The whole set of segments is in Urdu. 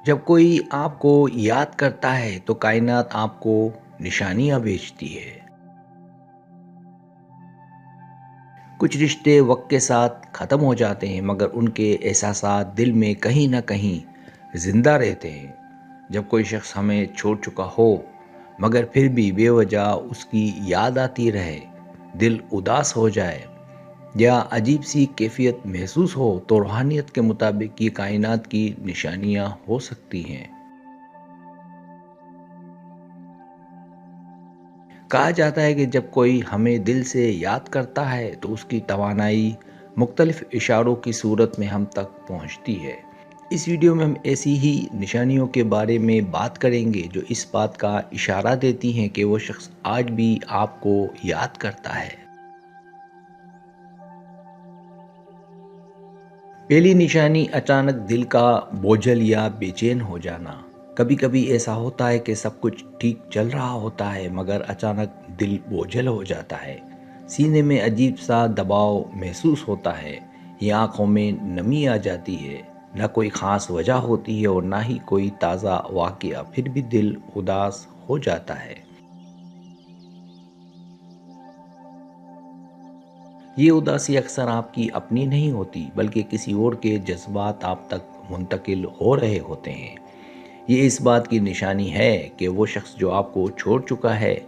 جب کوئی آپ کو یاد کرتا ہے تو کائنات آپ کو نشانیاں بھیجتی ہے۔ کچھ رشتے وقت کے ساتھ ختم ہو جاتے ہیں مگر ان کے احساسات دل میں کہیں نہ کہیں زندہ رہتے ہیں۔ جب کوئی شخص ہمیں چھوڑ چکا ہو مگر پھر بھی بے وجہ اس کی یاد آتی رہے، دل اداس ہو جائے یا عجیب سی کیفیت محسوس ہو تو روحانیت کے مطابق یہ کائنات کی نشانیاں ہو سکتی ہیں۔ کہا جاتا ہے کہ جب کوئی ہمیں دل سے یاد کرتا ہے تو اس کی توانائی مختلف اشاروں کی صورت میں ہم تک پہنچتی ہے۔ اس ویڈیو میں ہم ایسی ہی نشانیوں کے بارے میں بات کریں گے جو اس بات کا اشارہ دیتی ہیں کہ وہ شخص آج بھی آپ کو یاد کرتا ہے۔ پہلی نشانی اچانک دل کا بوجھل یا بے چین ہو جانا۔ کبھی کبھی ایسا ہوتا ہے کہ سب کچھ ٹھیک چل رہا ہوتا ہے مگر اچانک دل بوجھل ہو جاتا ہے، سینے میں عجیب سا دباؤ محسوس ہوتا ہے یا آنکھوں میں نمی آ جاتی ہے۔ نہ کوئی خاص وجہ ہوتی ہے اور نہ ہی کوئی تازہ واقعہ، پھر بھی دل اداس ہو جاتا ہے۔ یہ اداسی اکثر آپ کی اپنی نہیں ہوتی بلکہ کسی اور کے جذبات آپ تک منتقل ہو رہے ہوتے ہیں۔ یہ اس بات کی نشانی ہے کہ وہ شخص جو آپ کو چھوڑ چکا ہے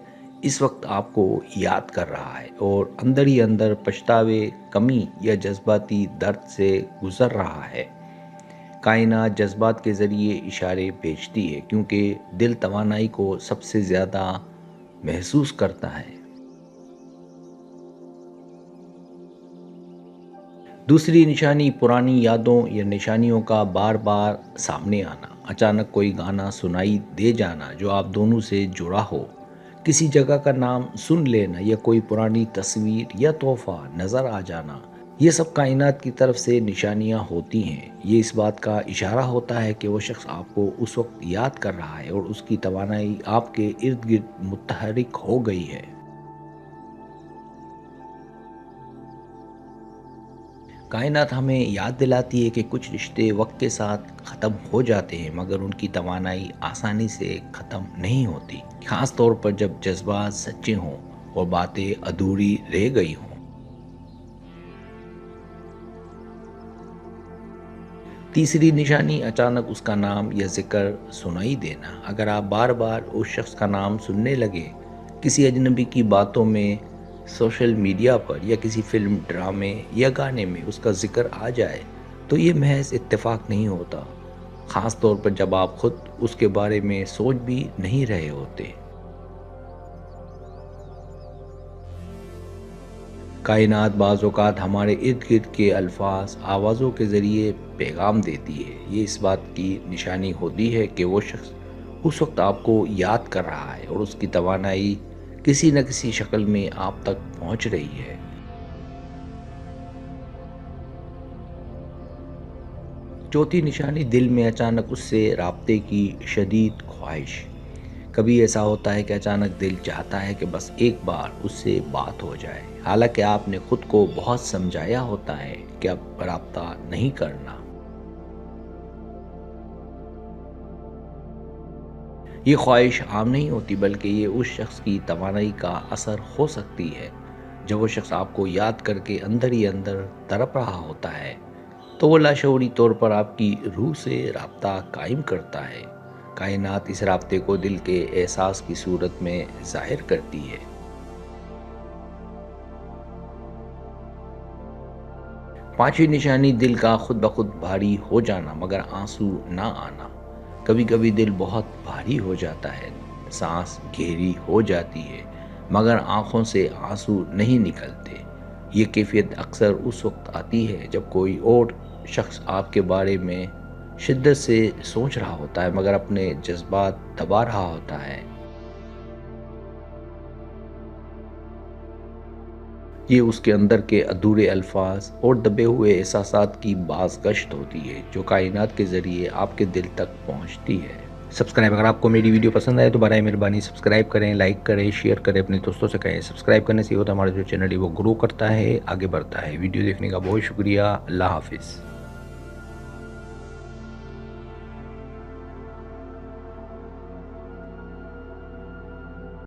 اس وقت آپ کو یاد کر رہا ہے اور اندر ہی اندر پچھتاوے، کمی یا جذباتی درد سے گزر رہا ہے۔ کائنات جذبات کے ذریعے اشارے بھیجتی ہے کیونکہ دل توانائی کو سب سے زیادہ محسوس کرتا ہے۔ دوسری نشانی پرانی یادوں یا نشانیوں کا بار بار سامنے آنا۔ اچانک کوئی گانا سنائی دے جانا جو آپ دونوں سے جڑا ہو، کسی جگہ کا نام سن لینا یا کوئی پرانی تصویر یا تحفہ نظر آ جانا، یہ سب کائنات کی طرف سے نشانیاں ہوتی ہیں۔ یہ اس بات کا اشارہ ہوتا ہے کہ وہ شخص آپ کو اس وقت یاد کر رہا ہے اور اس کی توانائی آپ کے ارد گرد متحرک ہو گئی ہے۔ کائنات ہمیں یاد دلاتی ہے کہ کچھ رشتے وقت کے ساتھ ختم ہو جاتے ہیں مگر ان کی توانائی آسانی سے ختم نہیں ہوتی، خاص طور پر جب جذبات سچے ہوں اور باتیں ادھوری رہ گئی ہوں۔ تیسری نشانی اچانک اس کا نام یا ذکر سنائی دینا۔ اگر آپ بار بار اس شخص کا نام سننے لگے، کسی اجنبی کی باتوں میں، سوشل میڈیا پر یا کسی فلم، ڈرامے یا گانے میں اس کا ذکر آ جائے تو یہ محض اتفاق نہیں ہوتا، خاص طور پر جب آپ خود اس کے بارے میں سوچ بھی نہیں رہے ہوتے۔ کائنات بعض اوقات ہمارے ارد گرد کے الفاظ، آوازوں کے ذریعے پیغام دیتی ہے۔ یہ اس بات کی نشانی ہوتی ہے کہ وہ شخص اس وقت آپ کو یاد کر رہا ہے اور اس کی توانائی کسی نہ کسی شکل میں آپ تک پہنچ رہی ہے۔ چوتھی نشانی دل میں اچانک اس سے رابطے کی شدید خواہش۔ کبھی ایسا ہوتا ہے کہ اچانک دل چاہتا ہے کہ بس ایک بار اس سے بات ہو جائے، حالانکہ آپ نے خود کو بہت سمجھایا ہوتا ہے کہ اب رابطہ نہیں کرنا۔ یہ خواہش عام نہیں ہوتی بلکہ یہ اس شخص کی توانائی کا اثر ہو سکتی ہے۔ جب وہ شخص آپ کو یاد کر کے اندر ہی اندر تڑپ رہا ہوتا ہے تو وہ لاشعوری طور پر آپ کی روح سے رابطہ قائم کرتا ہے۔ کائنات اس رابطے کو دل کے احساس کی صورت میں ظاہر کرتی ہے۔ پانچویں نشانی دل کا خود بخود بھاری ہو جانا مگر آنسو نہ آنا۔ کبھی کبھی دل بہت بھاری ہو جاتا ہے، سانس گہری ہو جاتی ہے مگر آنکھوں سے آنسو نہیں نکلتے۔ یہ کیفیت اکثر اس وقت آتی ہے جب کوئی اور شخص آپ کے بارے میں شدت سے سوچ رہا ہوتا ہے مگر اپنے جذبات دبا رہا ہوتا ہے۔ یہ اس کے اندر کے ادھورے الفاظ اور دبے ہوئے احساسات کی بازگشت ہوتی ہے جو کائنات کے ذریعے آپ کے دل تک پہنچتی ہے۔ اگر آپ کو میری ویڈیو پسند آئے تو برائے مہربانی سبسکرائب کریں، لائک کریں، شیئر کریں، اپنے دوستوں سے کہیں۔ سبسکرائب کرنے سے یہ ہوتا ہے ہمارا جو چینل ہے وہ گرو کرتا ہے، آگے بڑھتا ہے۔ ویڈیو دیکھنے کا بہت شکریہ۔ اللہ حافظ۔